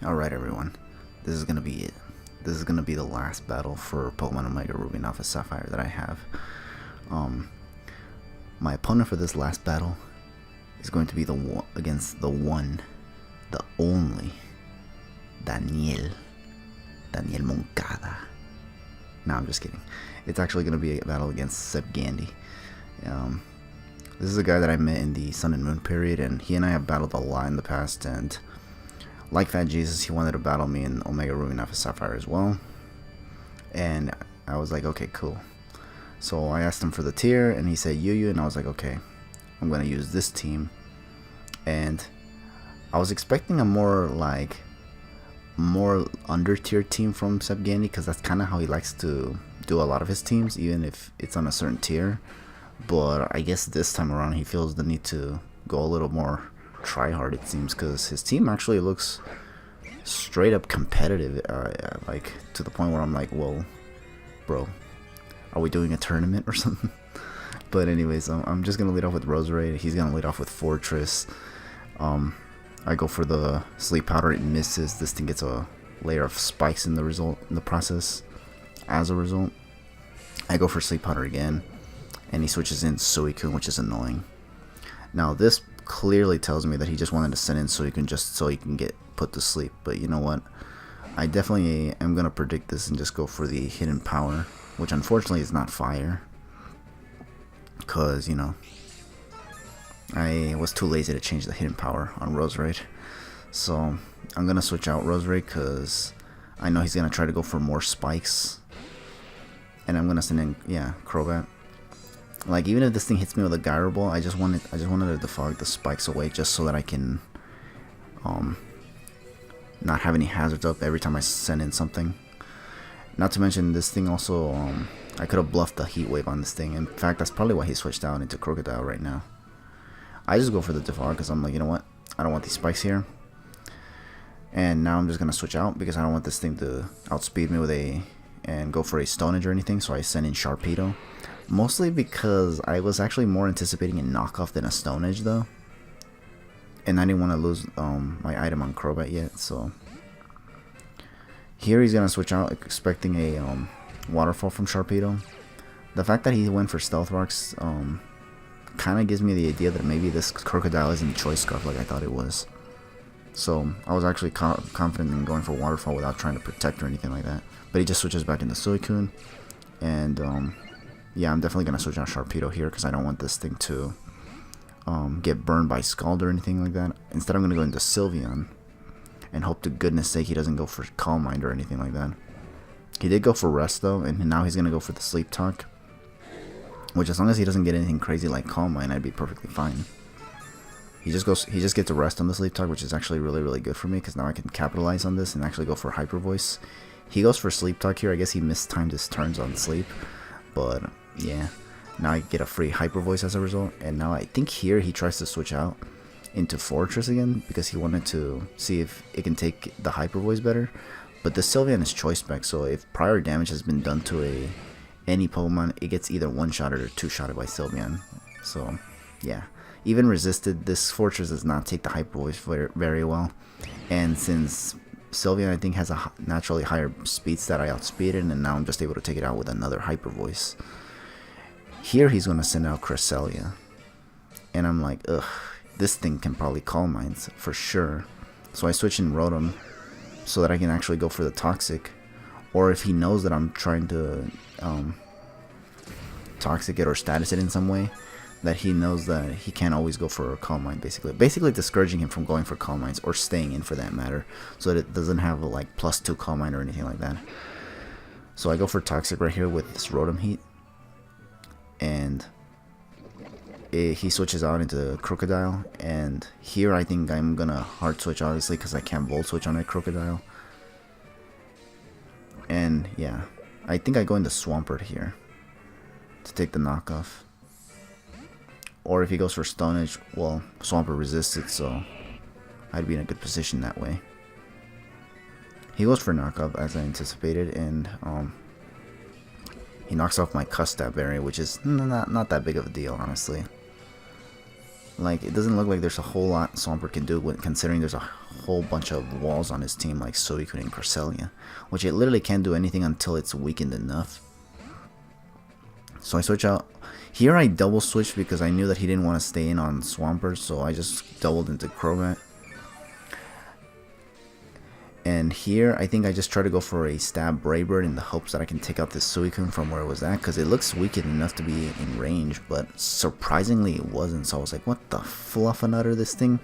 Alright everyone, this is gonna be it. This is gonna be the last battle for Pokemon Omega Ruby and Alpha Sapphire that I have. My opponent for this last battle is going to be against the one, the only, Daniel Moncada. No, I'm just kidding. It's actually gonna be a battle against Scepgandy. This is a guy that I met in the Sun and Moon period, and he and I have battled a lot in the past, and like Fat Jesus, he wanted to battle me in Omega Ruby and Alpha Sapphire as well. And I was like, okay, cool. So I asked him for the tier, and he said Yu, and I was like, okay, I'm gonna use this team. And I was expecting a more under tier team from Scepgandy, because that's kind of how he likes to do a lot of his teams, even if it's on a certain tier. But I guess this time around he feels the need to go a little more try hard, it seems, because his team actually looks straight up competitive, like to the point where I'm like, whoa, bro, are we doing a tournament or something? But anyways, I'm just gonna lead off with Roserade. He's gonna lead off with Fortress. I go for the Sleep Powder. It misses. This thing gets a layer of spikes in the process. As a result, I go for Sleep Powder again, and he switches in Suicune, which is annoying. Now this clearly tells me that he just wanted to send in Suicune just so he can get put to sleep. But you know what? I definitely am gonna predict this and just go for the Hidden Power, which unfortunately is not fire, because, you know, I was too lazy to change the Hidden Power on Roserade. So I'm gonna switch out Roserade because I know he's gonna try to go for more spikes, and I'm gonna send in, yeah, Crobat. Like, even if this thing hits me with a Gyro Ball, I just wanted to defog the spikes away just so that I can not have any hazards up every time I send in something. Not to mention, this thing also, I could have bluffed the Heat Wave on this thing. In fact, that's probably why he switched out into Crocodile right now. I just go for the defog because I'm like, you know what? I don't want these spikes here. And now I'm just going to switch out because I don't want this thing to outspeed me and go for a Stone Edge or anything, so I send in Sharpedo. Mostly because I was actually more anticipating a knockoff than a Stone Edge, though. And I didn't want to lose my item on Crobat yet, so here he's going to switch out, expecting a Waterfall from Sharpedo. The fact that he went for Stealth Rocks kind of gives me the idea that maybe this Crocodile isn't Choice Scarf like I thought it was. So I was actually confident in going for Waterfall without trying to protect or anything like that. But he just switches back into Suicune, and yeah, I'm definitely going to switch out Sharpedo here because I don't want this thing to get burned by Scald or anything like that. Instead, I'm going to go into Sylveon and hope to goodness sake he doesn't go for Calm Mind or anything like that. He did go for Rest, though, and now he's going to go for the Sleep Talk, which, as long as he doesn't get anything crazy like Calm Mind, I'd be perfectly fine. He just gets a Rest on the Sleep Talk, which is actually really good for me because now I can capitalize on this and actually go for Hyper Voice. He goes for Sleep Talk here. I guess he mistimed his turns on Sleep, but yeah, now I get a free Hyper Voice as a result. And now I think here he tries to switch out into Fortress again because he wanted to see if it can take the Hyper Voice better. But the Sylveon is Choice Spec, so if prior damage has been done to any Pokemon, it gets either one-shotted or two-shotted by Sylveon. So yeah, even resisted, this Fortress does not take the Hyper Voice very well. And since Sylveon, I think, has a naturally higher speed stat, I outspeeded, and now I'm just able to take it out with another Hyper Voice. Here he's going to send out Cresselia, and I'm like, ugh, this thing can probably Calm Minds for sure. So I switch in Rotom so that I can actually go for the Toxic, or if he knows that I'm trying to Toxic it or Status it in some way, that he knows that he can't always go for a Calm Mind, basically discouraging him from going for Calm Minds, or staying in for that matter, so that it doesn't have a like +2 Calm Mind or anything like that. So I go for Toxic right here with this Rotom Heat, and he switches out into Crocodile, and here I think I'm gonna hard switch, obviously, because I can't Volt Switch on a Crocodile. And yeah, I think I go into Swampert here to take the knockoff. Or if he goes for Stone Edge, well, Swampert resists it, so I'd be in a good position that way. He goes for knockoff as I anticipated, and he knocks off my Custab variant, which is not that big of a deal, honestly. Like, it doesn't look like there's a whole lot Swampert can do, considering there's a whole bunch of walls on his team, like Suicune and Cresselia, which it literally can't do anything until it's weakened enough. So I switch out. Here I double switched because I knew that he didn't want to stay in on Swampert, so I just doubled into Crobat. And here, I think I just try to go for a stab Brave Bird in the hopes that I can take out this Suicune from where it was at, because it looks weakened enough to be in range, but surprisingly it wasn't. So I was like, what the fluffernutter, this thing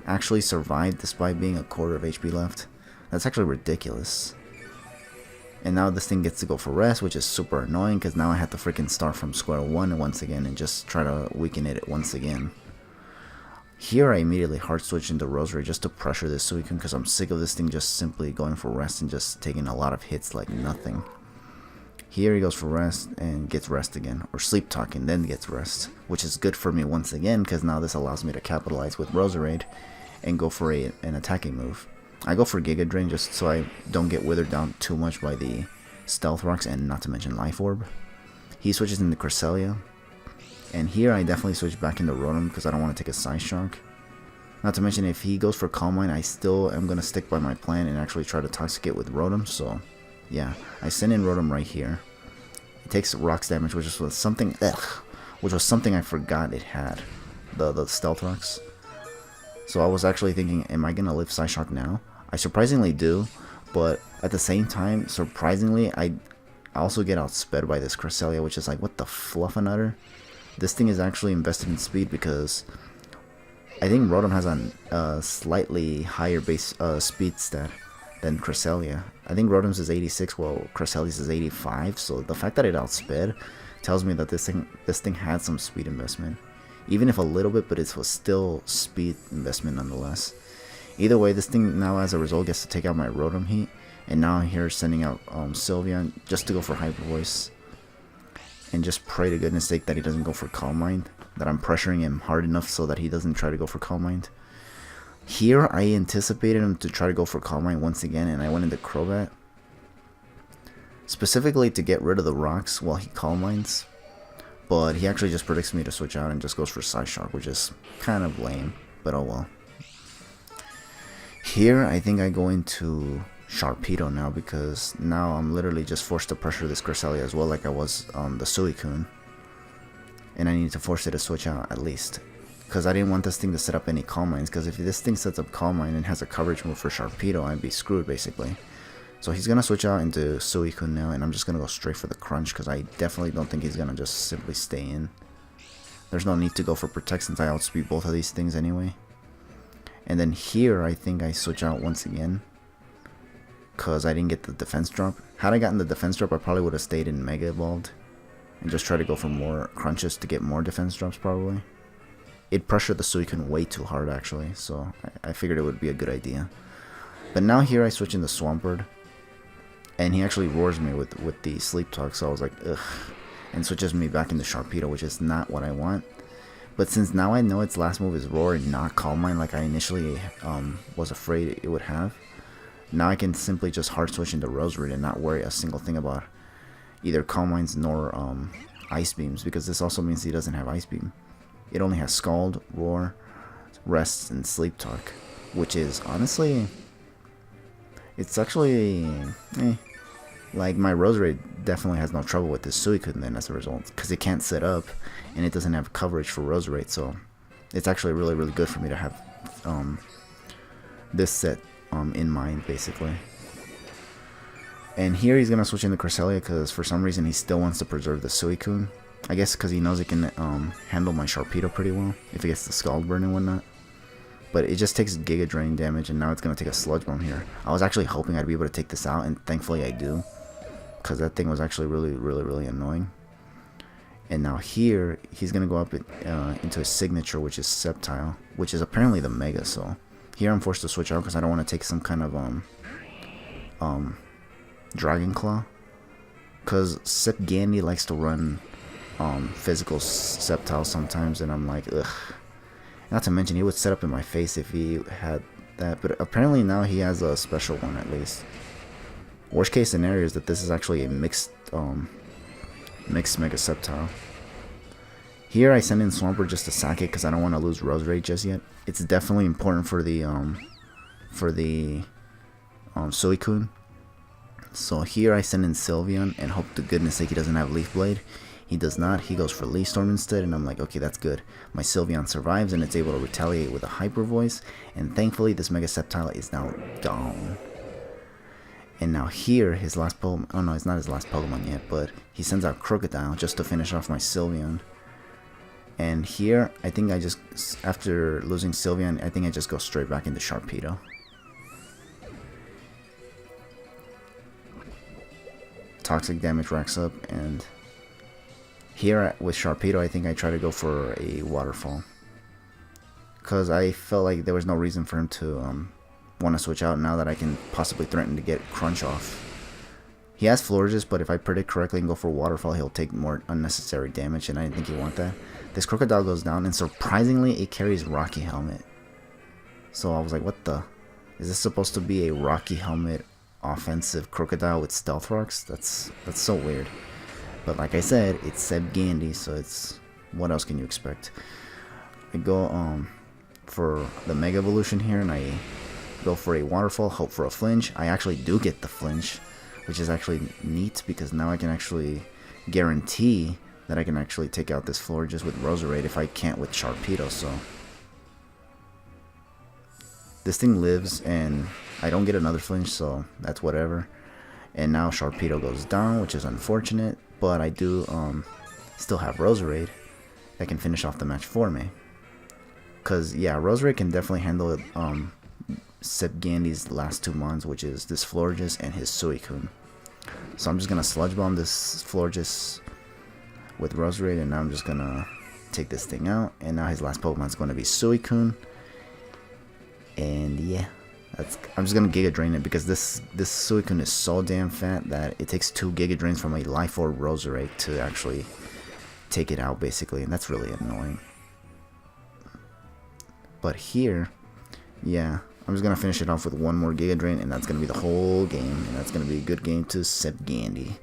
actually survived despite being a quarter of HP left. That's actually ridiculous. And now this thing gets to go for rest, which is super annoying, because now I have to freaking start from square one once again and just try to weaken it once again. Here I immediately hard switch into Rosary just to pressure this Suicune, because I'm sick of this thing just simply going for rest and just taking a lot of hits like nothing. Here he goes for rest and gets rest again, or Sleep Talk and then gets rest, which is good for me once again, because now this allows me to capitalize with Roserade and go for an attacking move. I go for Giga Drain just so I don't get withered down too much by the Stealth Rocks, and not to mention Life Orb. He switches into Cresselia. And here I definitely switch back into Rotom because I don't want to take a Side Shock. Not to mention, if he goes for Calm Mind, I still am going to stick by my plan and actually try to Toxicate with Rotom. So yeah, I send in Rotom right here. It takes Rocks damage, which was something I forgot it had. The Stealth Rocks. So I was actually thinking, am I going to live Side Shock now? I surprisingly do, but at the same time, surprisingly, I also get outsped by this Cresselia, which is like, what the fluffernutter? This thing is actually invested in speed, because I think Rotom has a slightly higher base speed stat than Cresselia. I think Rotom's is 86 while Cresselia's is 85, so the fact that it outsped tells me that this thing had some speed investment. Even if a little bit, but it was still speed investment nonetheless. Either way, this thing now as a result gets to take out my Rotom Heat, and now I'm here sending out Sylveon just to go for Hyper Voice. And just pray to goodness sake that he doesn't go for Calm Mind, that I'm pressuring him hard enough so that he doesn't try to go for Calm Mind. Here I anticipated him to try to go for Calm Mind once again, and I went into Crobat, specifically to get rid of the rocks while he Calm Minds. But he actually just predicts me to switch out and just goes for Side Shock, which is kind of lame, but oh well. Here I think I go into Sharpedo now, because now I'm literally just forced to pressure this Cresselia as well, like I was on the Suicune, and I need to force it to switch out at least, because I didn't want this thing to set up any Calm Minds, because if this thing sets up Calm Mind and has a coverage move for Sharpedo, I'd be screwed basically. So he's gonna switch out into Suicune now, and I'm just gonna go straight for the Crunch, because I definitely don't think he's gonna just simply stay in. There's no need to go for Protect since I outspeed both of these things anyway. And then here I think I switch out once again, because I didn't get the defense drop. Had I gotten the defense drop, I probably would have stayed in Mega Evolved and just try to go for more crunches to get more defense drops probably. It pressured the Suicune way too hard actually, so I figured it would be a good idea. But now here I switch into Swampert, and he actually roars me with the Sleep Talk, so I was like, ugh, and switches me back into Sharpedo, which is not what I want. But since now I know its last move is Roar and not Calm Mind like I initially was afraid it would have, now I can simply just hard switch into Roserade and not worry a single thing about either Calm Minds nor Ice Beams, because this also means he doesn't have Ice Beam. It only has Scald, Roar, Rest, and Sleep Talk, which is honestly, it's actually, like my Roserade definitely has no trouble with this Suicune then as a result, because it can't set up and it doesn't have coverage for Roserade, so it's actually really good for me to have this set in mind basically. And here he's gonna switch into Cresselia because for some reason he still wants to preserve the Suicune. I guess because he knows it can handle my Sharpedo pretty well if it gets the Scald Burn and whatnot. But it just takes Giga Drain damage, and now it's gonna take a Sludge Bomb here. I was actually hoping I'd be able to take this out, and thankfully I do, because that thing was actually really annoying. And now here he's gonna go up into his signature, which is Sceptile, which is apparently the Mega. So here I'm forced to switch out because I don't want to take some kind of Dragon Claw, because Scepgandy likes to run physical Sceptile sometimes, and I'm like, ugh. Not to mention he would set up in my face if he had that, but apparently now he has a special one at least. Worst case scenario is that this is actually a mixed Mega Sceptile. Here I send in Swampert just to sack it because I don't want to lose Roserade just yet. It's definitely important for the Suicune. So here I send in Sylveon and hope to goodness sake he doesn't have Leaf Blade. He does not. He goes for Leaf Storm instead, and I'm like, okay, that's good. My Sylveon survives and it's able to retaliate with a Hyper Voice, and thankfully this Mega Sceptile is now gone. And now here, his last Pokemon, oh no, it's not his last Pokemon yet, but he sends out Crocodile just to finish off my Sylveon. And here, I think I just, after losing Sylveon, I think I just go straight back into Sharpedo. Toxic damage racks up, and here with Sharpedo, I think I try to go for a Waterfall. Because I felt like there was no reason for him to want to switch out now that I can possibly threaten to get Crunch off. He has Florges, but if I predict correctly and go for Waterfall, he'll take more unnecessary damage, and I didn't think he want that. This Crocodile goes down, and surprisingly, it carries Rocky Helmet. So I was like, what the? Is this supposed to be a Rocky Helmet offensive Crocodile with Stealth Rocks? That's so weird. But like I said, it's Scepgandy, so it's... what else can you expect? I go for the Mega Evolution here, and I go for a Waterfall, hope for a flinch. I actually do get the flinch, which is actually neat because now I can actually guarantee that I can actually take out this Florges with Roserade if I can't with Sharpedo. So this thing lives and I don't get another flinch, so that's whatever. And now Sharpedo goes down, which is unfortunate, but I do still have Roserade that can finish off the match for me. Because yeah, Roserade can definitely handle Scepgandy's last two mons, which is this Florges and his Suicune. So I'm just gonna Sludge Bomb this Florges with Roserade, and now I'm just gonna take this thing out. And now his last Pokemon is gonna be Suicune. And yeah, I'm just gonna Giga Drain it because this Suicune is so damn fat that it takes 2 Giga Drains from a Life Orb Roserade to actually take it out basically, and that's really annoying. But here, yeah, I'm just gonna finish it off with one more Giga Drain, and that's gonna be the whole game, and that's gonna be a good game to Scepgandy.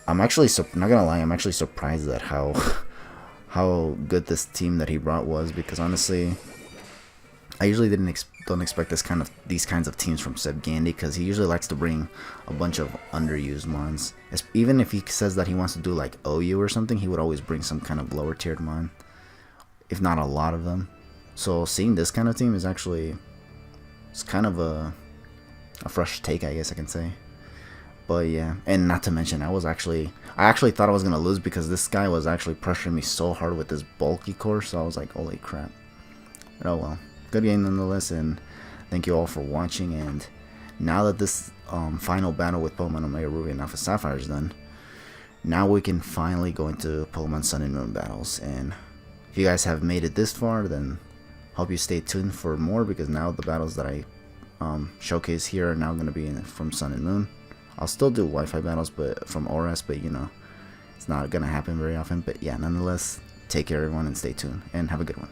I'm actually not gonna lie, I'm actually surprised at how good this team that he brought was, because honestly, I usually don't expect these kinds of teams from Scepgandy, because he usually likes to bring a bunch of underused mons. Even if he says that he wants to do like OU or something, he would always bring some kind of lower tiered mon, if not a lot of them. So seeing this kind of team is actually, it's kind of a fresh take, I guess I can say. But yeah, and not to mention, I actually thought I was gonna lose because this guy was actually pressuring me so hard with this bulky core, so I was like, holy crap. But oh well, good game nonetheless, and thank you all for watching. And now that this final battle with Pokemon Omega Ruby and Alpha Sapphire is done, now we can finally go into Pokemon Sun and Moon battles. And if you guys have made it this far, then hope you stay tuned for more, because now the battles that I showcase here are now going to be from Sun and Moon. I'll still do Wi-Fi battles, but from ORAS, but you know, it's not going to happen very often. But yeah, nonetheless, take care everyone and stay tuned, and have a good one.